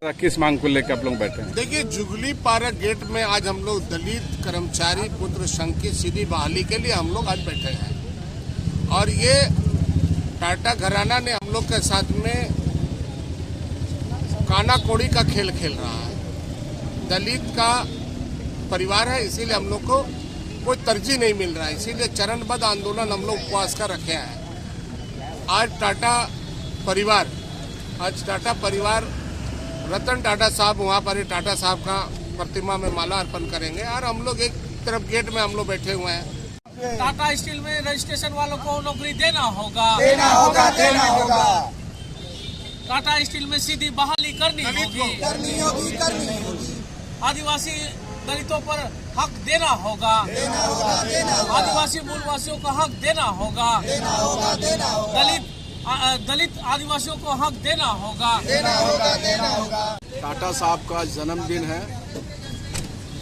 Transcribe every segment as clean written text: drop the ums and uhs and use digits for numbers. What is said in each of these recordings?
किस मांग को लेकर आप लोग बैठे हैं? देखिए, जुगली पार्क गेट में आज हम लोग दलित कर्मचारी पुत्र संघ की सीधी बहाली के लिए हम लोग आज बैठे हैं। और ये टाटा घराना ने हम लोग के साथ में काना कौड़ी का खेल खेल रहा है। दलित का परिवार है, इसीलिए हम लोग को कोई तरजीह नहीं मिल रहा है, इसीलिए चरणबद्ध आंदोलन हम लोग उपवास का रखे हैं। आज टाटा परिवार रतन टाटा साहब वहाँ पर टाटा साहब का प्रतिमा में माला अर्पण करेंगे और हम लोग एक तरफ गेट में हम लोग बैठे हुए हैं। टाटा स्टील में रजिस्ट्रेशन वालों को नौकरी देना होगा। टाटा स्टील में सीधी बहाली करनी होगी। आदिवासी दलितों पर हक देना होगा। आदिवासी मूलवासियों को हक देना होगा। दलित आदिवासियों को हक देना होगा। टाटा साहब का जन्मदिन है।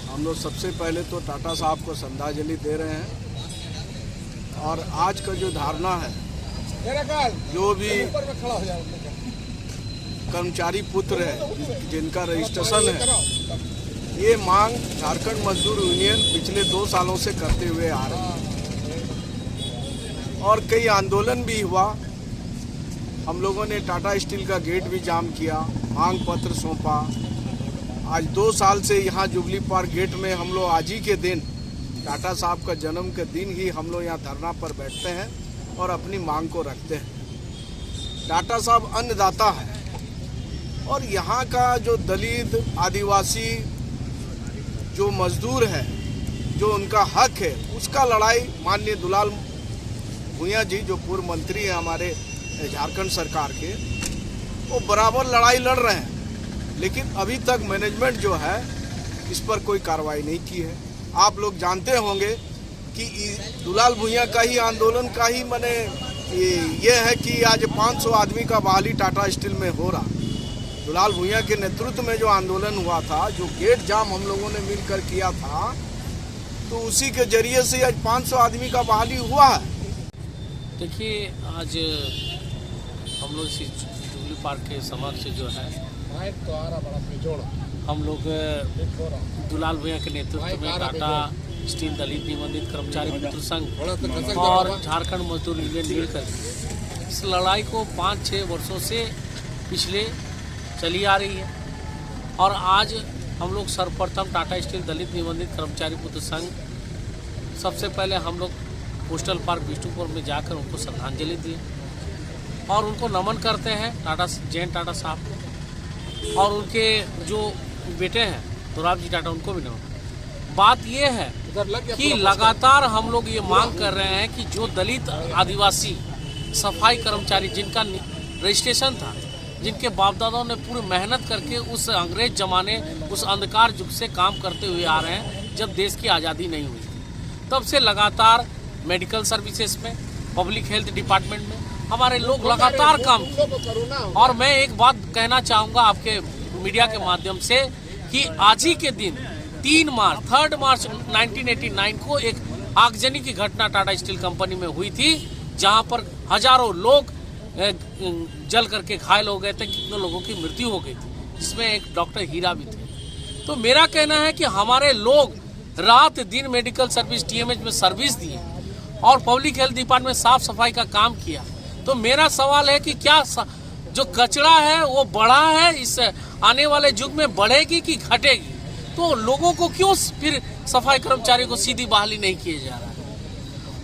हम लोग सबसे पहले तो टाटा साहब को श्रद्धांजलि दे रहे हैं। और आज का जो धारणा है, जो भी कर्मचारी पुत्र है जिनका रजिस्ट्रेशन है, ये मांग झारखंड मजदूर यूनियन पिछले 2 सालों से करते हुए आ रहा है और कई आंदोलन भी हुआ। हम लोगों ने टाटा स्टील का गेट भी जाम किया, मांग पत्र सौंपा। आज 2 साल से यहाँ जुबली पार्क गेट में हम लोग आज ही के दिन, टाटा साहब का जन्म के दिन ही हम लोग यहाँ धरना पर बैठते हैं और अपनी मांग को रखते हैं। टाटा साहब अन्नदाता है और यहाँ का जो दलित आदिवासी जो मजदूर है, जो उनका हक है, उसका लड़ाई माननीय दुलाल भुइयां जी जो पूर्व मंत्री हैं हमारे झारखंड सरकार के, वो बराबर लड़ाई लड़ रहे हैं। लेकिन अभी तक मैनेजमेंट जो है इस पर कोई कार्रवाई नहीं की है। आप लोग जानते होंगे कि दुलाल भुइयां का ही आंदोलन का ही मैंने ये है कि आज 500 आदमी का बहाली टाटा स्टील में हो रहा। दुलाल भुइयां के नेतृत्व में जो आंदोलन हुआ था, जो गेट जाम हम लोगों ने मिलकर किया था, तो उसी के जरिए से आज 500 आदमी का बहाली हुआ है। देखिए, आज हम लोग जुबली पार्क के समक्ष जो है, हम लोग दुलाल भुइयां के नेतृत्व में टाटा स्टील दलित निबंधित कर्मचारी पुत्र संघ और झारखंड मजदूर यूनियन मिलकर इस लड़ाई को 5-6 वर्षों से पिछले चली आ रही है। और आज हम लोग सर्वप्रथम टाटा स्टील दलित निबंधित कर्मचारी पुत्र संघ, सबसे पहले हम लोग कोस्टल पार्क बिष्टुपुर में जाकर उनको श्रद्धांजलि दिए और उनको नमन करते हैं, जयंत टाटा साहब को, और उनके जो बेटे हैं दोराबजी टाटा, उनको भी नमन। बात ये है कि लगातार हम लोग ये मांग कर रहे हैं कि जो दलित आदिवासी सफाई कर्मचारी जिनका रजिस्ट्रेशन था, जिनके बाप दादाओं ने पूरी मेहनत करके उस अंग्रेज जमाने, उस अंधकार युग से काम करते हुए आ रहे हैं, जब देश की आज़ादी नहीं हुई थी, तब से लगातार मेडिकल सर्विसेज में, पब्लिक हेल्थ डिपार्टमेंट में हमारे लोग लगातार काम किए। और मैं एक बात कहना चाहूँगा आपके मीडिया के माध्यम से कि आज ही के दिन 3 मार्च 1989 को एक आगजनी की घटना टाटा स्टील कंपनी में हुई थी, जहाँ पर हजारों लोग जल करके घायल हो गए थे, कितने लोगों की मृत्यु हो गई थी, जिसमें एक डॉक्टर हीरा भी थे। तो मेरा कहना है कि हमारे लोग रात दिन मेडिकल सर्विस टीएमएच में सर्विस दिए और पब्लिक हेल्थ डिपार्टमेंट में साफ सफाई का काम किया। तो मेरा सवाल है कि क्या जो कचरा है वो बढ़ा है, इस आने वाले युग में बढ़ेगी कि घटेगी? तो लोगों को क्यों फिर सफाई कर्मचारी को सीधी बहाली नहीं किया जा रहा है?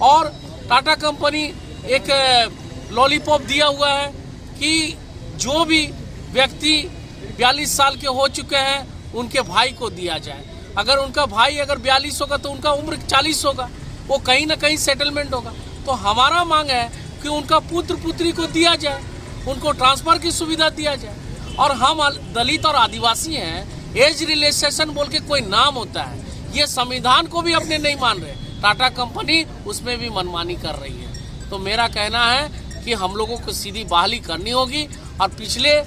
और टाटा कंपनी एक लॉलीपॉप दिया हुआ है कि जो भी व्यक्ति 42 साल के हो चुके हैं उनके भाई को दिया जाए। अगर उनका भाई अगर 42 होगा तो उनका उम्र 40 होगा, वो कहीं ना कहीं सेटलमेंट होगा। तो हमारा मांग है कि उनका पुत्र पुत्री को दिया जाए, उनको ट्रांसफर की सुविधा दिया जाए। और हम दलित और आदिवासी हैं, एज रिलैक्सेशन बोल के कोई नाम होता है, ये संविधान को भी अपने नहीं मान रहे, टाटा कंपनी उसमें भी मनमानी कर रही है। तो मेरा कहना है कि हम लोगों को सीधी बहाली करनी होगी। और पिछले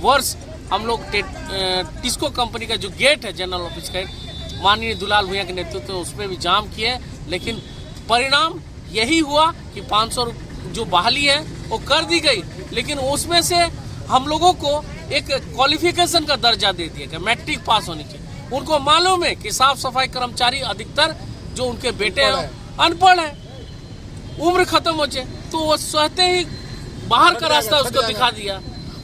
वर्ष हम लोग टिस्को कंपनी का जो गेट है, जनरल ऑफिस का, माननीय दुलाल भुइयां के नेतृत्व में उसमें भी जाम किए, लेकिन परिणाम यही हुआ कि 500 जो बहाली है वो कर दी गई, लेकिन उसमें से हम लोगों को एक क्वालिफिकेशन का दर्जा दे दिया गया, मैट्रिक पास होनी चाहिए। उनको मालूम है कि साफ सफाई कर्मचारी अधिकतर जो उनके बेटे हैं अनपढ़ है, उम्र खत्म हो जाए तो वो सहते ही बाहर का रास्ता उसको दिखा दिया,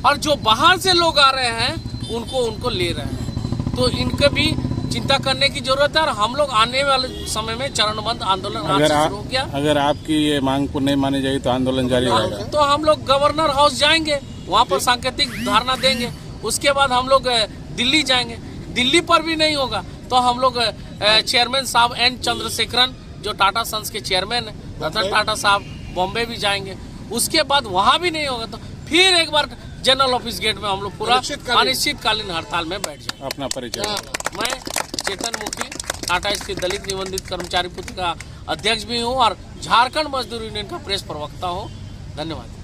और जो बाहर से लोग आ रहे हैं उनको ले रहे हैं। तो इनके भी चिंता करने की जरूरत है, और हम लोग आने वाले समय में चरणबद्ध आंदोलन आज से शुरू हो गया। अगर आपकी ये मांग को नहीं मानी जाएगी तो आंदोलन जारी रहेगा। तो हम लोग गवर्नर हाउस जाएंगे, वहाँ पर सांकेतिक धारणा देंगे। उसके बाद हम लोग दिल्ली जाएंगे। दिल्ली पर भी नहीं होगा तो हम लोग चेयरमैन साहब एन चंद्रशेखरन जो टाटा सन्स के चेयरमैन है, रतन टाटा साहब, बॉम्बे भी जाएंगे। उसके बाद वहाँ भी नहीं होगा तो फिर एक बार जनरल ऑफिस गेट में हम लोग पूरा अनिश्चितकालीन हड़ताल में बैठ जाए। अपना परिचय। मैं चेतन मुखी, टाटा स्थित दलित निबंधित कर्मचारी पुत्र का अध्यक्ष भी हूँ और झारखंड मजदूर यूनियन का प्रेस प्रवक्ता हूँ। धन्यवाद।